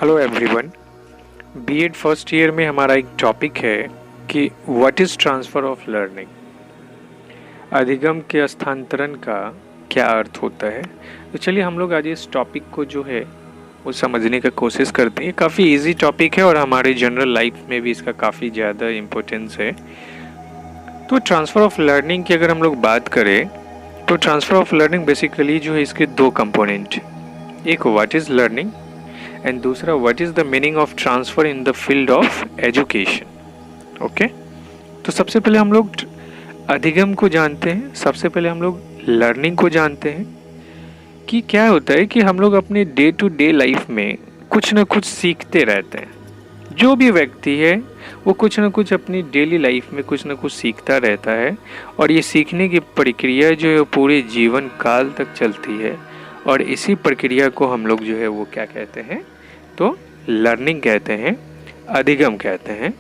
Hello everyone. B Ed first year में हमारा एक टॉपिक है कि what is transfer of learning. अधिगम के स्थानांतरण का क्या अर्थ होता है। तो चलिए हम लोग आज इस टॉपिक को जो है वो समझने का कोशिश करते हैं। काफ़ी इजी टॉपिक है और हमारे जनरल लाइफ में भी इसका काफ़ी ज़्यादा इम्पोर्टेंस है। तो ट्रांसफ़र ऑफ लर्निंग की अगर हम लोग बात करें तो ट्रांसफ़र ऑफ लर्निंग बेसिकली जो है इसके दो कंपोनेंट, एक व्हाट इज़ लर्निंग एंड दूसरा what is the meaning of transfer in the field of education. Okay, तो सबसे पहले हम लोग अधिगम को जानते हैं, सबसे पहले हम लोग लर्निंग को जानते हैं कि क्या होता है कि हम लोग अपने डे टू डे लाइफ में कुछ ना कुछ सीखते रहते हैं। जो भी व्यक्ति है वो कुछ ना कुछ अपनी डेली लाइफ में कुछ ना कुछ सीखता रहता है और ये सीखने की प्रक्रिया जो है पूरे जीवन काल तक चलती है और इसी प्रक्रिया को हम लोग जो है वो क्या कहते हैं, तो लर्निंग कहते हैं, अधिगम कहते हैं।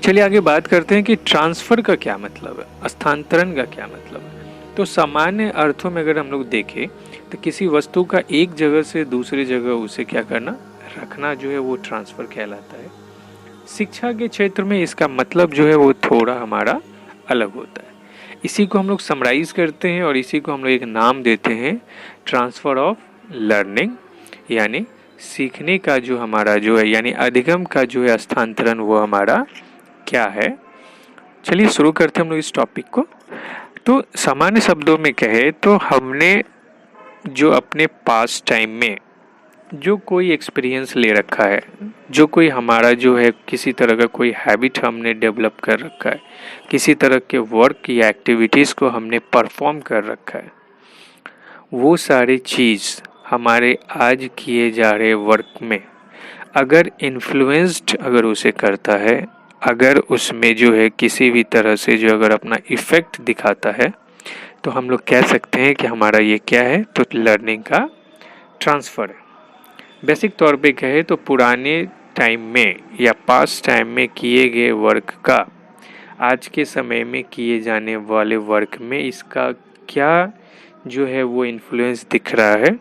चलिए आगे बात करते हैं कि ट्रांसफ़र का क्या मतलब है, स्थानांतरण का क्या मतलब है। तो सामान्य अर्थों में अगर हम लोग देखें तो किसी वस्तु का एक जगह से दूसरी जगह उसे क्या करना, रखना जो है वो ट्रांसफ़र कहलाता है। शिक्षा के क्षेत्र में इसका मतलब जो है वो थोड़ा हमारा अलग होता है। इसी को हम लोग समराइज़ करते हैं और इसी को हम लोग एक नाम देते हैं ट्रांसफ़र ऑफ लर्निंग, यानी सीखने का जो हमारा जो है यानी अधिगम का जो है स्थानांतरण वो हमारा क्या है। चलिए शुरू करते हैं हम लोग इस टॉपिक को। तो सामान्य शब्दों में कहे तो हमने जो अपने पास टाइम में जो कोई एक्सपीरियंस ले रखा है, जो कोई हमारा जो है किसी तरह का कोई हैबिट हमने डेवलप कर रखा है, किसी तरह के वर्क या एक्टिविटीज़ को हमने परफॉर्म कर रखा है, वो सारी चीज़ हमारे आज किए जा रहे वर्क में अगर इन्फ्लुएंस्ड अगर उसे करता है, अगर उसमें जो है किसी भी तरह से जो अगर अपना इफ़ेक्ट दिखाता है, तो हम लोग कह सकते हैं कि हमारा ये क्या है, तो लर्निंग का ट्रांसफ़र है। बेसिक तौर पे कहे तो पुराने टाइम में या पास्ट टाइम में किए गए वर्क का आज के समय में किए जाने वाले वर्क में इसका क्या जो है वो इन्फ्लुएंस दिख रहा है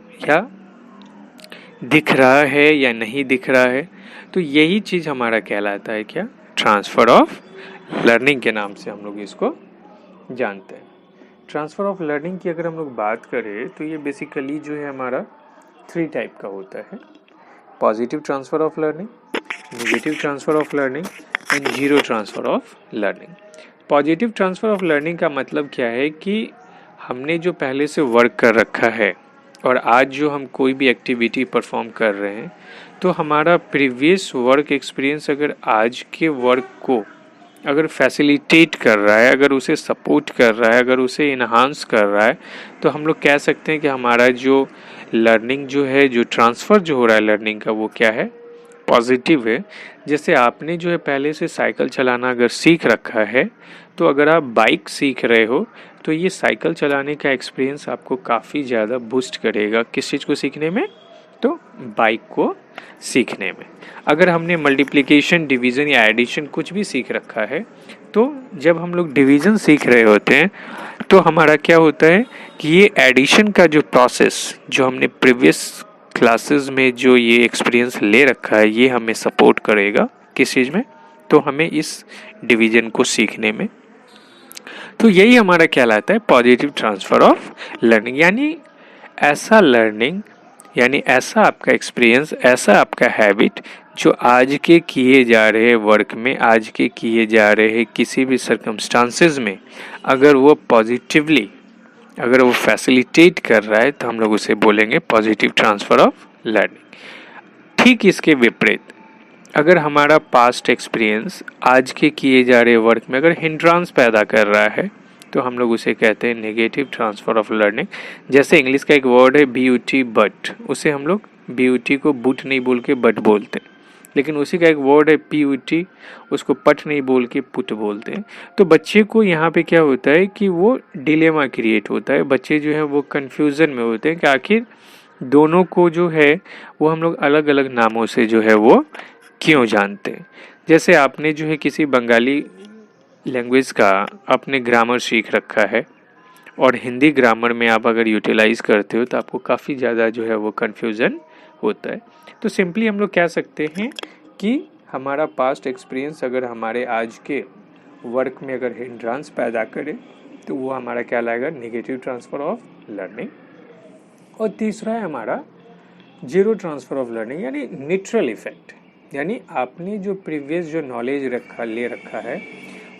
या नहीं दिख रहा है। तो यही चीज़ हमारा कहलाता है क्या, ट्रांसफ़र ऑफ लर्निंग के नाम से हम लोग इसको जानते हैं। ट्रांसफ़र ऑफ लर्निंग की अगर हम लोग बात करें तो ये बेसिकली जो है हमारा 3 टाइप का होता है, positive transfer of learning, negative transfer of learning and zero transfer of learning. Positive transfer of learning का मतलब क्या है कि हमने जो पहले से वर्क कर रखा है और आज जो हम कोई भी एक्टिविटी परफॉर्म कर रहे हैं, तो हमारा प्रीवियस वर्क एक्सपीरियंस अगर आज के वर्क को अगर फैसिलिटेट कर रहा है, अगर उसे सपोर्ट कर रहा है, अगर उसे इन्हांस कर रहा है, तो हम लोग कह सकते हैं कि हमारा जो लर्निंग जो है, जो ट्रांसफ़र जो हो रहा है लर्निंग का, वो क्या है, पॉजिटिव है। जैसे आपने जो है पहले से साइकिल चलाना अगर सीख रखा है, तो अगर आप बाइक सीख रहे हो तो ये साइकिल चलाने का एक्सपीरियंस आपको काफ़ी ज़्यादा बूस्ट करेगा। किस चीज़ को सीखने में, तो बाइक को सीखने में। अगर हमने मल्टीप्लिकेशन, डिवीज़न या एडिशन कुछ भी सीख रखा है, तो जब हम लोग डिवीज़न सीख रहे होते हैं तो हमारा क्या होता है कि ये एडिशन का जो प्रोसेस जो हमने प्रीवियस क्लासेस में जो ये एक्सपीरियंस ले रखा है, ये हमें सपोर्ट करेगा किस चीज़ में, तो हमें इस डिवीज़न को सीखने में। तो यही हमारा कहलाता है पॉजिटिव ट्रांसफ़र ऑफ लर्निंग, यानी ऐसा लर्निंग, यानी ऐसा आपका एक्सपीरियंस, ऐसा आपका हैबिट जो आज के किए जा रहे वर्क में, आज के किए जा रहे किसी भी सर्कमस्टांसेस में अगर वो पॉजिटिवली अगर वो फैसिलिटेट कर रहा है, तो हम लोग उसे बोलेंगे पॉजिटिव ट्रांसफ़र ऑफ लर्निंग। ठीक इसके विपरीत अगर हमारा पास्ट एक्सपीरियंस आज के किए जा रहे वर्क में अगर हिंड्रांस पैदा कर रहा है, तो हम लोग उसे कहते हैं नेगेटिव ट्रांसफ़र ऑफ लर्निंग। जैसे इंग्लिश का एक वर्ड है BUT, बट, उसे हम लोग BUT को बुट नहीं बोल के बट बोलते हैं, लेकिन उसी का एक वर्ड है PUT, उसको पट नहीं बोल के पुट बोलते हैं। तो बच्चे को यहाँ पे क्या होता है कि वो डिलेमा क्रिएट होता है, बच्चे जो है वो कन्फ्यूज़न में होते हैं कि आखिर दोनों को जो है वो हम लोग अलग अलग नामों से जो है वो क्यों जानते हैं। जैसे आपने जो है किसी बंगाली लैंग्वेज का आपने ग्रामर सीख रखा है और हिंदी ग्रामर में आप अगर यूटिलाइज़ करते हो तो आपको काफ़ी ज़्यादा जो है वो कन्फ्यूज़न होता है। तो सिंपली हम लोग कह सकते हैं कि हमारा पास्ट एक्सपीरियंस अगर हमारे आज के वर्क में अगर हिंड्रांस पैदा करे तो वो हमारा क्या लाएगा, नेगेटिव ट्रांसफर ऑफ लर्निंग। और तीसरा है हमारा जीरो ट्रांसफर ऑफ लर्निंग, यानी न्यूट्रल इफेक्ट, यानी आपने जो प्रीवियस जो नॉलेज ले रखा है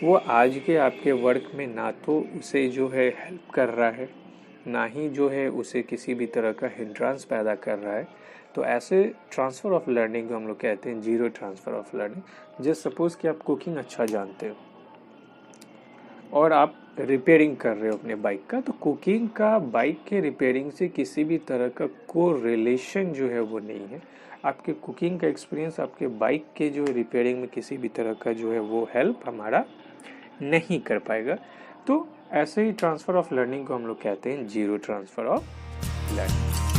वो आज के आपके वर्क में ना तो उसे जो है हेल्प कर रहा है, ना ही जो है उसे किसी भी तरह का हिंड्रांस पैदा कर रहा है। तो ऐसे ट्रांसफ़र ऑफ लर्निंग को हम लोग कहते हैं zero transfer of learning. Just suppose कि आप कुकिंग अच्छा जानते हो और आप रिपेयरिंग कर रहे हो अपने बाइक का, तो कुकिंग का बाइक के रिपेयरिंग से किसी भी तरह का कोई रिलेशन जो है वो नहीं है। आपके कुकिंग का एक्सपीरियंस आपके बाइक के जो रिपेयरिंग में किसी भी तरह का जो है वो हेल्प हमारा नहीं कर पाएगा। तो ऐसे ही ट्रांसफ़र ऑफ लर्निंग को हम लोग कहते हैं जीरो ट्रांसफ़र ऑफ लर्निंग।